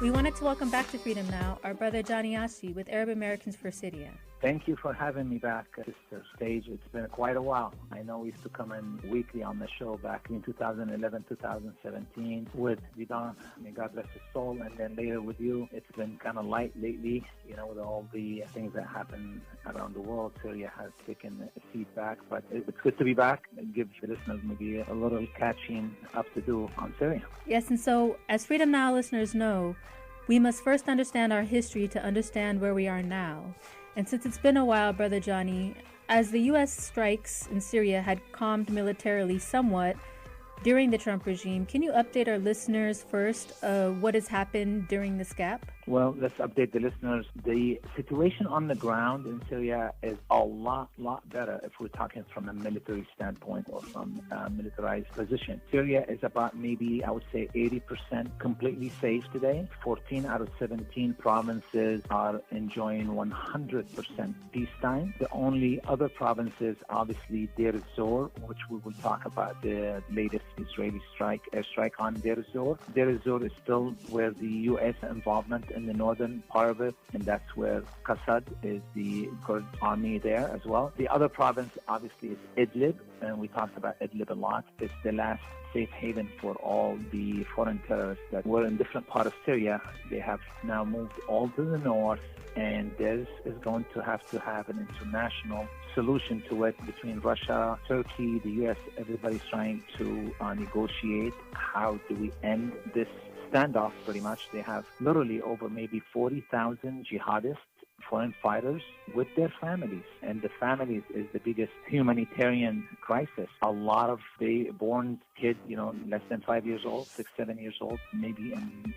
We wanted to welcome back to Freedom Now our brother Johnny Achi with Arab Americans for Syria. Thank you for having me back at this stage. It's been quite a while. I know we used to come in weekly on the show back in 2011, 2017 with Vidon, may God rest his soul, and then later with you. It's been kind of light lately, with all the things that happen around the world. Syria has taken a seat back, but it's good to be back and give the listeners maybe a little catching up to do on Syria. Yes, and so as Freedom Now listeners know, we must first understand our history to understand where we are now. And since it's been a while, Brother Johnny, as the U.S. strikes in Syria had calmed militarily somewhat during the Trump regime, can you update our listeners first what has happened during this gap? Well, let's update the listeners. The situation on the ground in Syria is a lot better if we're talking from a military standpoint or from a militarized position. Syria is about maybe, I would say, 80% completely safe today. 14 out of 17 provinces are enjoying 100% peacetime. The only other provinces, obviously, Deir ez-Zor, which we will talk about, the latest Israeli airstrike on Deir ez-Zor. Deir ez-Zor is still where the U.S. involvement in the northern part of it, and that's where Qassad is the Kurd army there as well. The other province, obviously, is Idlib, and we talked about Idlib a lot. It's the last safe haven for all the foreign terrorists that were in different parts of Syria. They have now moved all to the north, and this is going to have an international solution to it between Russia, Turkey, the U.S. Everybody's trying to negotiate how do we end this standoff. Pretty much they have literally over maybe 40,000 jihadists, foreign fighters with their families, and the families is the biggest humanitarian crisis. A lot of they born kids, less than 5 years old, 6, 7 years old, maybe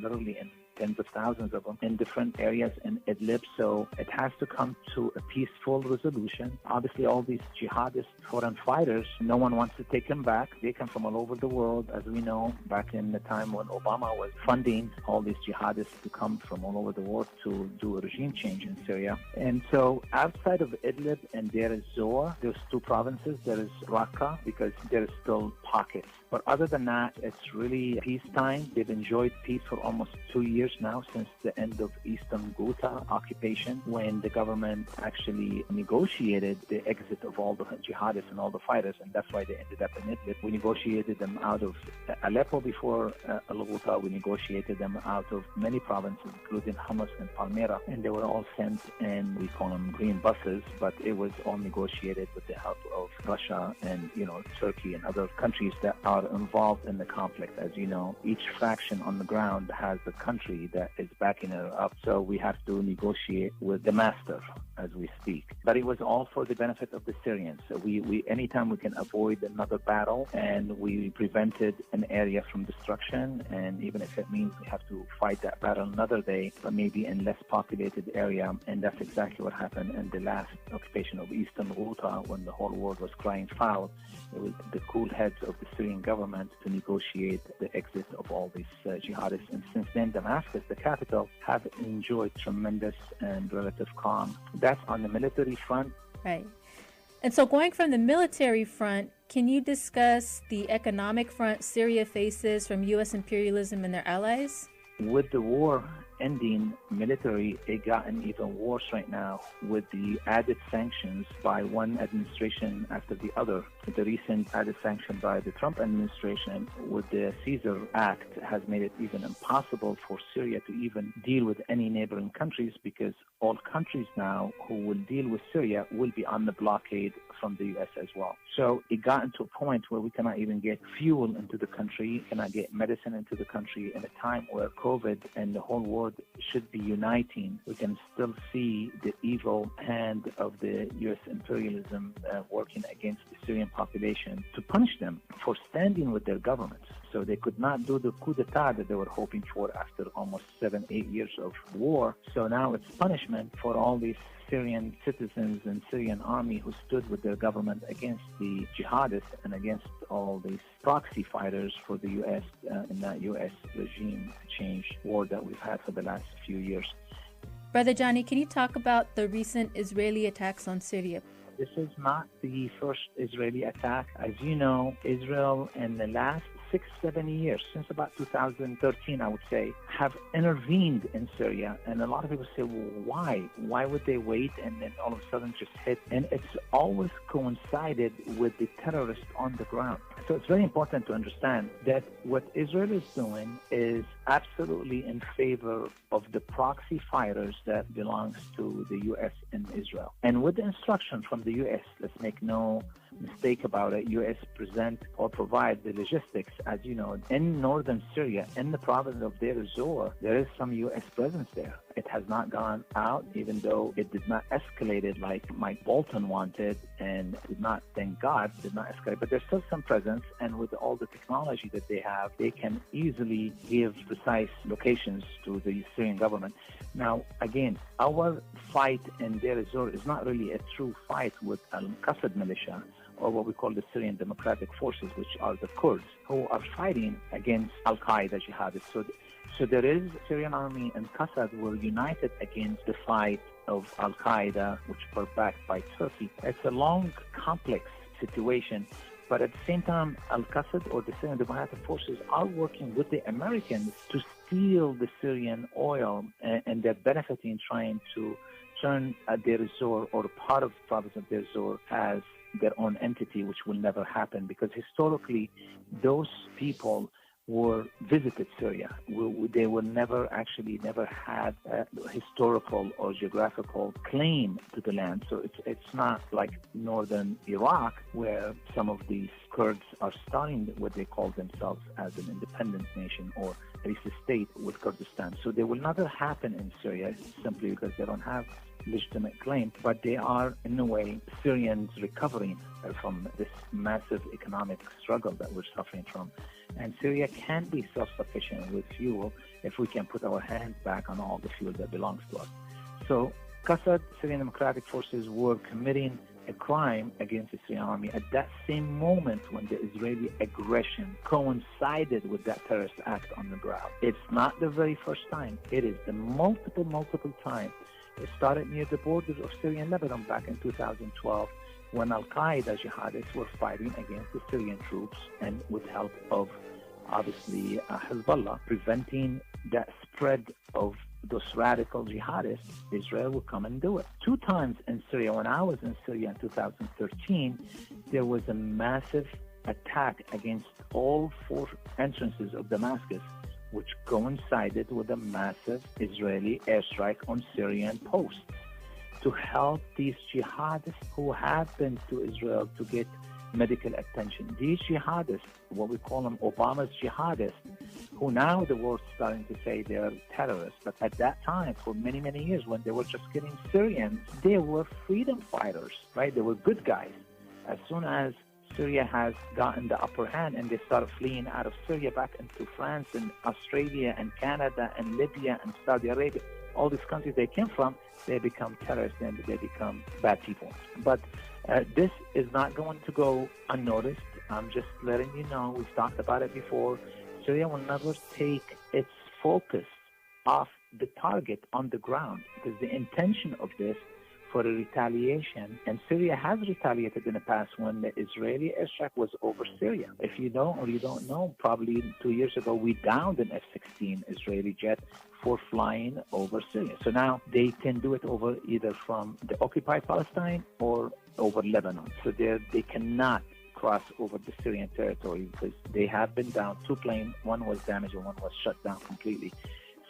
literally in tens of thousands of them in different areas in Idlib. So it has to come to a peaceful resolution. Obviously, all these jihadist foreign fighters, no one wants to take them back. They come from all over the world, as we know, back in the time when Obama was funding all these jihadists to come from all over the world to do a regime change in Syria. And so outside of Idlib and Deir ez-Zor, there's two provinces. There is Raqqa, because there is still pockets. But other than that, it's really peacetime. They've enjoyed peace for almost 2 years now, since the end of Eastern Ghouta occupation, when the government actually negotiated the exit of all the jihadists and all the fighters, and that's why they ended up in Idlib. We negotiated them out of Aleppo before al-Ghouta. We negotiated them out of many provinces, including Homs and Palmyra, and they were all sent in, we call them green buses, but it was all negotiated with the help of Russia and, Turkey and other countries that are involved in the conflict. As you know, each faction on the ground has a country that is backing it up, so we have to negotiate with the master as we speak. But it was all for the benefit of the Syrians. So we anytime we can avoid another battle, and we prevented an area from destruction, and even if it means we have to fight that battle another day, but maybe in less populated area, and that's exactly what happened in the last occupation of Eastern Ghouta, when the whole world was crying foul. It was the cool heads of the Syrian government to negotiate the exit of all these jihadists. And since then, Damascus, the capital, have enjoyed tremendous and relative calm. That's on the military front. Right. And so going from the military front, can you discuss the economic front Syria faces from U.S. imperialism and their allies? With the war ending military, it gotten even worse right now with the added sanctions by one administration after the other. The recent added sanction by the Trump administration with the Caesar Act has made it even impossible for Syria to even deal with any neighboring countries, because all countries now who will deal with Syria will be on the blockade from the U.S. as well. So it got into a point where we cannot even get fuel into the country, cannot get medicine into the country in a time where COVID and the whole world should be uniting. We can still see the evil hand of the U.S. imperialism working against the Syrian population to punish them for standing with their governments. So they could not do the coup d'etat that they were hoping for after almost 7-8 years of war. So now it's punishment for all these Syrian citizens and Syrian army who stood with their government against the jihadists and against all these proxy fighters for the U.S. In that U.S. regime change war that we've had for the last few years. Brother Johnny, can you talk about the recent Israeli attacks on Syria? This is not the first Israeli attack. As you know, Israel in the last 6, 7 years, since about 2013, I would say, have intervened in Syria. And a lot of people say, well, why? Why would they wait and then all of a sudden just hit? And it's always coincided with the terrorists on the ground. So it's very important to understand that what Israel is doing is absolutely in favor of the proxy fighters that belongs to the U.S. and Israel. And with the instruction from the U.S., let's make no mistake about it, U.S. present or provide the logistics. As you know, in northern Syria, in the province of Deir ez-Zor, there is some U.S. presence there. It has not gone out, even though it did not escalate it like Mike Bolton wanted, and did not, thank God, did not escalate. But there's still some presence, and with all the technology that they have, they can easily give precise locations to the Syrian government. Now, again, our fight in Deir ez-Zor is not really a true fight with al-Qassad militia, or what we call the Syrian Democratic Forces, which are the Kurds, who are fighting against al-Qaeda jihadists. So there is Syrian army and Qassad were united against the fight of al-Qaeda, which were backed by Turkey. It's a long, complex situation, but at the same time, al-Qassad or the Syrian Democratic Forces are working with the Americans to steal the Syrian oil, and they're benefiting trying to turn Deir ez-Zor or part of the province of Deir ez-Zor as their own entity, which will never happen because historically those people were visited Syria. They were never had a historical or geographical claim to the land. So it's not like northern Iraq where some of these Kurds are starting what they call themselves as an independent nation or at least a state with Kurdistan. So they will never happen in Syria simply because they don't have legitimate claim, but they are in a way Syrians recovering from this massive economic struggle that we're suffering from. And Syria can be self-sufficient with fuel if we can put our hands back on all the fuel that belongs to us. So Qassad, Syrian Democratic Forces were committing a crime against the Syrian army at that same moment when the Israeli aggression coincided with that terrorist act on the ground. It's not the very first time. It is the multiple times. It started near the borders of Syria and Lebanon back in 2012 when al-Qaeda jihadists were fighting against the Syrian troops and with help of, obviously, Hezbollah, preventing that spread of those radical jihadists. Israel will come and do it. 2 times in Syria, when I was in Syria in 2013, there was a massive attack against all 4 entrances of Damascus, which coincided with a massive Israeli airstrike on Syrian posts to help these jihadists who have been to Israel to get medical attention. These jihadists, what we call them Obama's jihadists, who now the world's starting to say they are terrorists, but at that time, for many, many years, when they were just killing Syrians, they were freedom fighters, right? They were good guys. As soon as Syria has gotten the upper hand and they started fleeing out of Syria back into France and Australia and Canada and Libya and Saudi Arabia, all these countries they came from, they become terrorists and they become bad people. But this is not going to go unnoticed. I'm just letting you know, we've talked about it before. Syria will never take its focus off the target on the ground because the intention of this for a retaliation, and Syria has retaliated in the past when the Israeli airstrike was over Syria. If you don't or you don't know, probably 2 years ago we downed an F-16 Israeli jet for flying over Syria. So now they can do it over either from the occupied Palestine or over Lebanon. So they cannot cross over the Syrian territory because they have been down. 2 planes, one was damaged and one was shut down completely.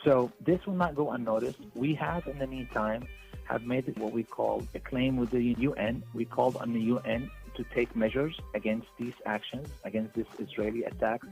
So this will not go unnoticed. We have, in the meantime, have made what we call a claim with the UN. We called on the UN to take measures against these actions, against this Israeli attacks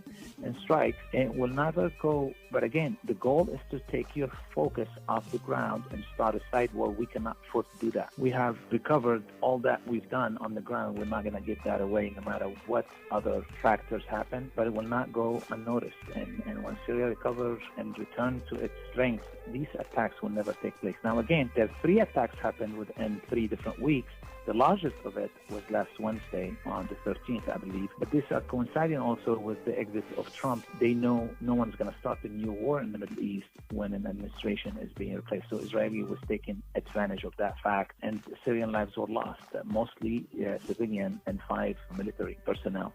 and strikes. And it will never go, but again, the goal is to take your focus off the ground and start a side war. We cannot afford to do that. We have recovered all that we've done on the ground. We're not going to give that away no matter what other factors happen, but it will not go unnoticed. And when Syria recovers and returns to its strength, these attacks will never take place. Now, again, there are 3 attacks happened within 3 different weeks. The largest of it was last Wednesday on the 13th, I believe. But these are coinciding also with the exit of Trump. They know no one's going to start a new war in the Middle East when an administration is being replaced. So Israeli was taking advantage of that fact, and Syrian lives were lost, mostly civilian and 5 military personnel.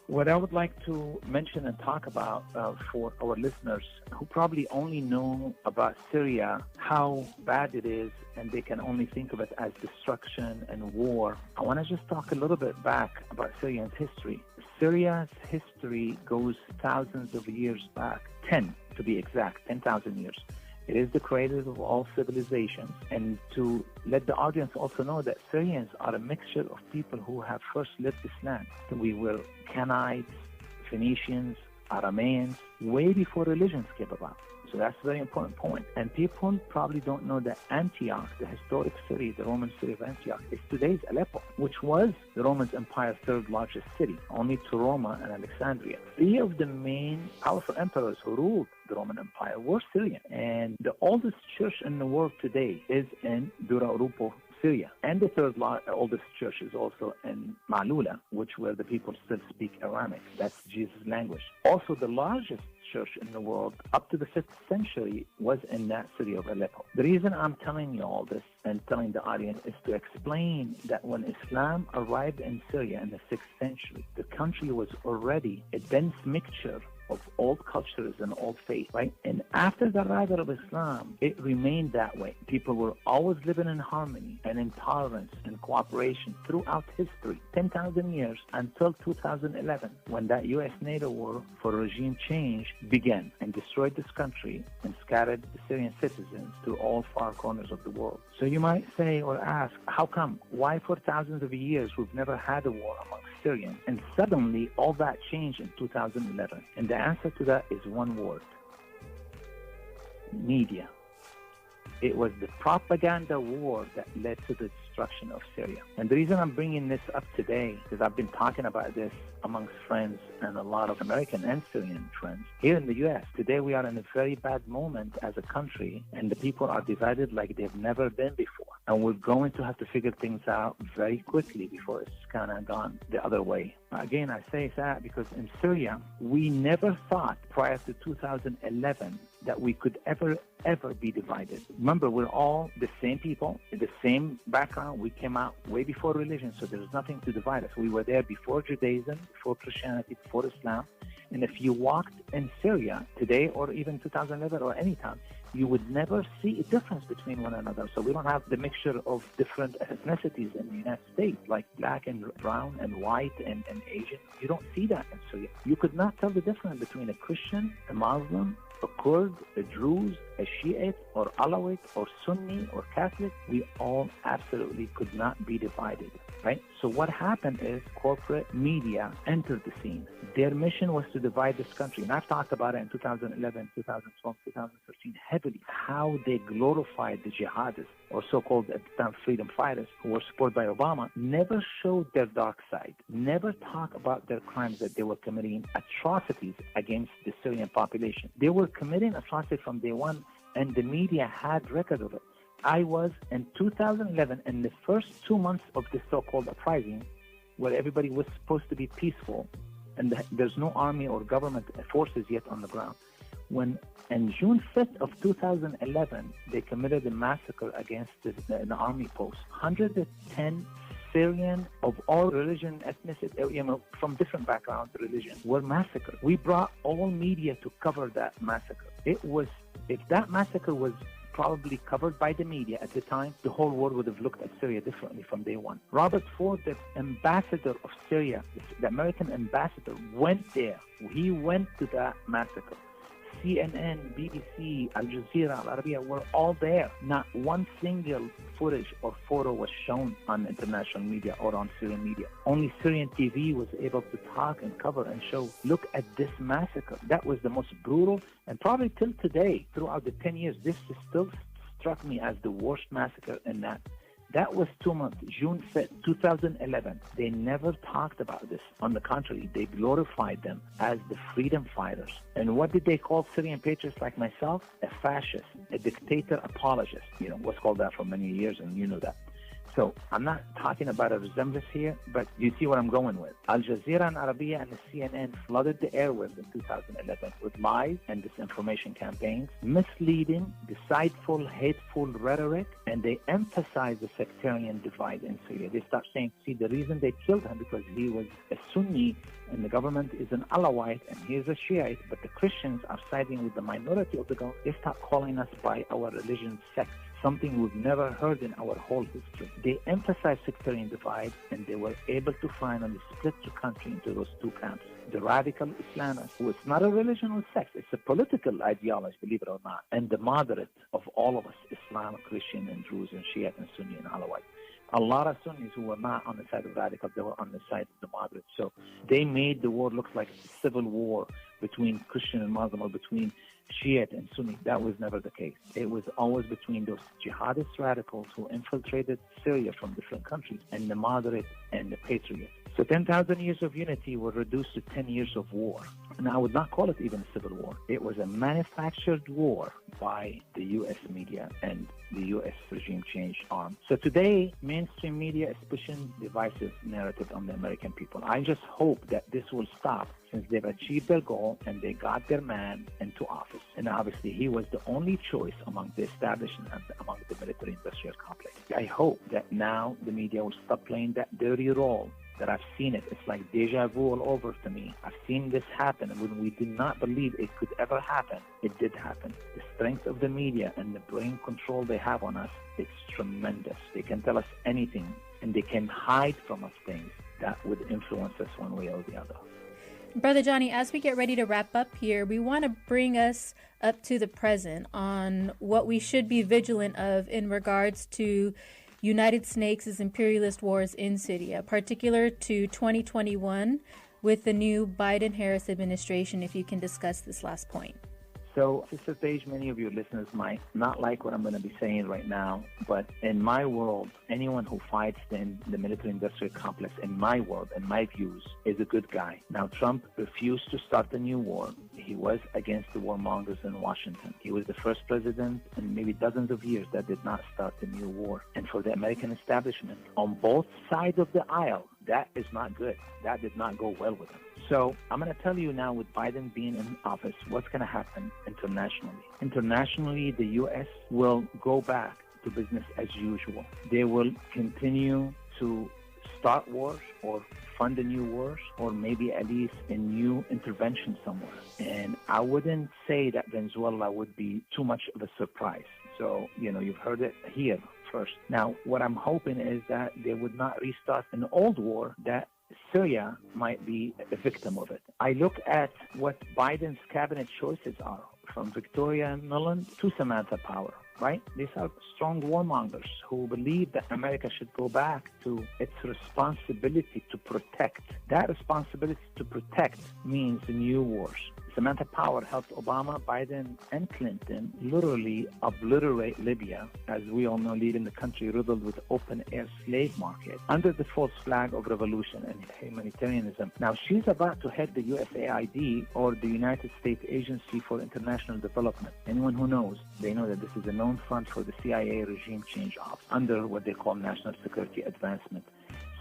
What I would like to mention and talk about for our listeners who probably only know about Syria, how bad it is, and they can only think of it as destruction and war, I want to just talk a little bit back about Syria's history. Syria's history goes thousands of years back, 10 to be exact, 10,000 years. It is the cradle of all civilizations. And to let the audience also know that Syrians are a mixture of people who have first lived this land. We were Canaanites, Phoenicians, Arameans, way before religions came about. So that's a very important point. And people probably don't know that Antioch, the historic city, the Roman city of Antioch, is today's Aleppo, which was the Roman Empire's third largest city, only to Roma and Alexandria. Three of the main powerful emperors who ruled the Roman Empire were Syrian. And the oldest church in the world today is in Dura Urupo, Syria. And the third oldest church is also in Ma'lula, where the people still speak Aramaic. That's Jesus' language. Also, the largest church in the world up to the 5th century was in that city of Aleppo. The reason I'm telling you all this and telling the audience is to explain that when Islam arrived in Syria in the 6th century, the country was already a dense mixture of old cultures and old faith, right? And after the arrival of Islam, it remained that way. People were always living in harmony and in tolerance and cooperation throughout history, 10,000 years until 2011, when that US NATO war for regime change began and destroyed this country and scattered the Syrian citizens to all far corners of the world. So you might say or ask, how come? Why for thousands of years we've never had a war among Syrians? And suddenly all that changed in 2011. And the answer to that is one word: media. It was the propaganda war that led to the destruction of Syria. And the reason I'm bringing this up today is I've been talking about this amongst friends and a lot of American and Syrian friends here in the U.S. Today we are in a very bad moment as a country, and the people are divided like they've never been before. And we're going to have to figure things out very quickly before it's kind of gone the other way. Again, I say that because in Syria, we never thought prior to 2011 that we could ever be divided. Remember, we're all the same people, the same background. We came out way before religion, so there's nothing to divide us. We were there before Judaism, before Christianity, before Islam. And if you walked in Syria today or even 2011 or any time, you would never see a difference between one another. So we don't have the mixture of different ethnicities in the United States, like black and brown and white and Asian. You don't see that in Syria. You could not tell the difference between a Christian, a Muslim, a Kurd, a Druze, a Shiite, or Alawite, or Sunni, or Catholic. We all absolutely could not be divided, right? So what happened is corporate media entered the scene. Their mission was to divide this country. And I've talked about it in 2011, 2012, 2013 heavily, how they glorified the jihadists, or so-called at the time freedom fighters, who were supported by Obama, never showed their dark side, never talked about their crimes that they were committing, atrocities against the Syrian population. They were committing atrocities from day one, and the media had record of it. I was in 2011, in the first 2 months of the so-called uprising, where everybody was supposed to be peaceful, and there's no army or government forces yet on the ground. When on June 5th of 2011, they committed a massacre against an army post. 110 Syrian of all religion, ethnicity, from different backgrounds, religions, were massacred. We brought all media to cover that massacre. If that massacre was probably covered by the media at the time, the whole world would have looked at Syria differently from day one. Robert Ford, the ambassador of Syria, the American ambassador, went there. He went to that massacre. CNN, BBC, Al Jazeera, Al Arabiya were all there. Not one single footage or photo was shown on international media or on Syrian media. Only Syrian TV was able to talk and cover and show, look at this massacre. That was the most brutal, and probably till today, throughout the 10 years, this still struck me as the worst massacre in that. That was 2 months, June 5th, 2011. They never talked about this. On the contrary, they glorified them as the freedom fighters. And what did they call Syrian patriots like myself? A fascist, a dictator apologist. What's called that for many years, and you know that. So I'm not talking about a resemblance here, but you see what I'm going with. Al Jazeera and Arabiya and the CNN flooded the airwaves in 2011 with lies and disinformation campaigns, misleading, decideful, hateful rhetoric, and they emphasize the sectarian divide in Syria. They start saying, see, the reason they killed him because he was a Sunni and the government is an Alawite and he is a Shiite, but the Christians are siding with the minority of the government. They start calling us by our religion sect, something we've never heard in our whole history. They emphasize sectarian divide, and they were able to finally split the country into those two camps. The radical Islamists, who it's not a religion or sect, it's a political ideology, believe it or not, and the moderate of all of us, Islam, Christian, and Druze, and Shiite, and Sunni, and Alawite. A lot of Sunnis who were not on the side of radicals, they were on the side of the moderates. So they made the war look like a civil war between Christian and Muslim, or between Shiite and Sunni. That was never the case. It was always between those jihadist radicals who infiltrated Syria from different countries and the moderate and the patriots. So 10,000 years of unity were reduced to 10 years of war. And I would not call it even a civil war. It was a manufactured war by the U.S. media and the U.S. regime change arm. So today, mainstream media is pushing divisive narrative on the American people. I just hope that this will stop, since they've achieved their goal and they got their man into office. And obviously, he was the only choice among the establishment and among the military-industrial complex. I hope that now the media will stop playing that dirty role that I've seen it. It's like deja vu all over to me. I've seen this happen, and when we did not believe it could ever happen, it did happen. The strength of the media and the brain control they have on us, it's tremendous. They can tell us anything, and they can hide from us things that would influence us one way or the other. Brother Johnny, as we get ready to wrap up here, we want to bring us up to the present on what we should be vigilant of in regards to United Snakes' imperialist wars in Syria, particular to 2021 with the new Biden-Harris administration, if you can discuss this last point. So, Sister Paige, many of your listeners might not like what I'm going to be saying right now, but in my world, anyone who fights in the military-industrial complex, in my world, in my views, is a good guy. Now, Trump refused to start a new war. He was against the warmongers in Washington. He was the first president in maybe dozens of years that did not start a new war. And for the American establishment, on both sides of the aisle, that is not good. That did not go well with him. So I'm going to tell you now, with Biden being in office, what's going to happen internationally. Internationally, the U.S. will go back to business as usual. They will continue to start wars or fund a new wars, or maybe at least a new intervention somewhere. And I wouldn't say that Venezuela would be too much of a surprise. So, you've heard it here first. Now, what I'm hoping is that they would not restart an old war that Syria might be a victim of it. I look at what Biden's cabinet choices are, from Victoria Nuland to Samantha Power, right? These are strong warmongers who believe that America should go back to its responsibility to protect. That responsibility to protect means new wars. Samantha Power helped Obama, Biden, and Clinton literally obliterate Libya, as we all know, leaving the country riddled with open-air slave market under the false flag of revolution and humanitarianism. Now, she's about to head the USAID, or the United States Agency for International Development. Anyone who knows, they know that this is a known front for the CIA regime change ops under what they call national security advancement.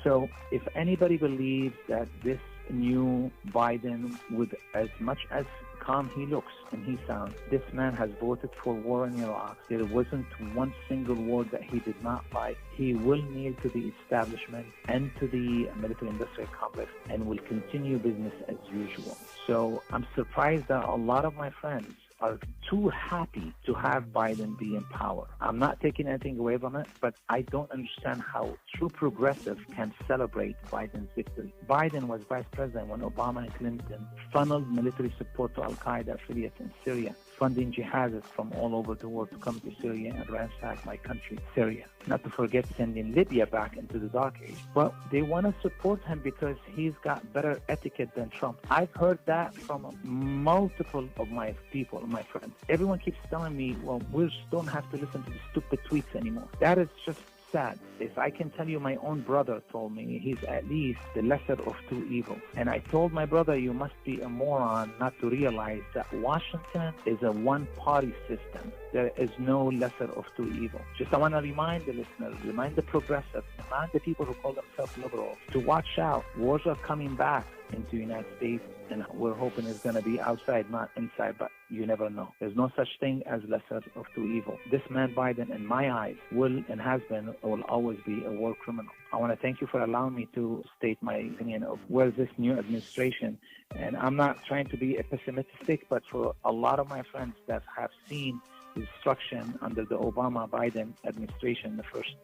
So if anybody believes that this new Biden, with as much as calm he looks and he sounds, this man has voted for war in Iraq. There wasn't one single word that he did not like. He will kneel to the establishment and to the military-industrial complex and will continue business as usual. So I'm surprised that a lot of my friends are too happy to have Biden be in power. I'm not taking anything away from it, but I don't understand how true progressive can celebrate Biden's victory. Biden was vice president when Obama and Clinton funneled military support to al-Qaeda affiliates in Syria, funding jihadists from all over the world to come to Syria and ransack my country, Syria. Not to forget sending Libya back into the dark age. Well, they want to support him because he's got better etiquette than Trump. I've heard that from multiple of my people, my friends. Everyone keeps telling me, well, we just don't have to listen to the stupid tweets anymore. That is just sad. If I can tell you, my own brother told me he's at least the lesser of two evils. And I told my brother, you must be a moron not to realize that Washington is a one-party system. There is no lesser of two evils. Just I want to remind the listeners, remind the progressives, remind the people who call themselves liberals to watch out. Wars are coming back into the United States, and we're hoping it's going to be outside, not inside, but you never know. There's no such thing as lesser of two evils. This man Biden, in my eyes, will and has been, will always be a war criminal. I want to thank you for allowing me to state my opinion of where this new administration, and I'm not trying to be pessimistic, but for a lot of my friends that have seen destruction under the Obama-Biden administration the first,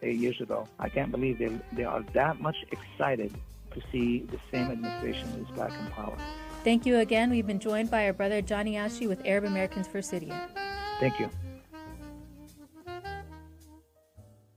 8 years ago, I can't believe they are that much excited to see the same administration is back in power. Thank you again. We've been joined by our brother Johnny Achi with Arab Americans for Syria. Thank you.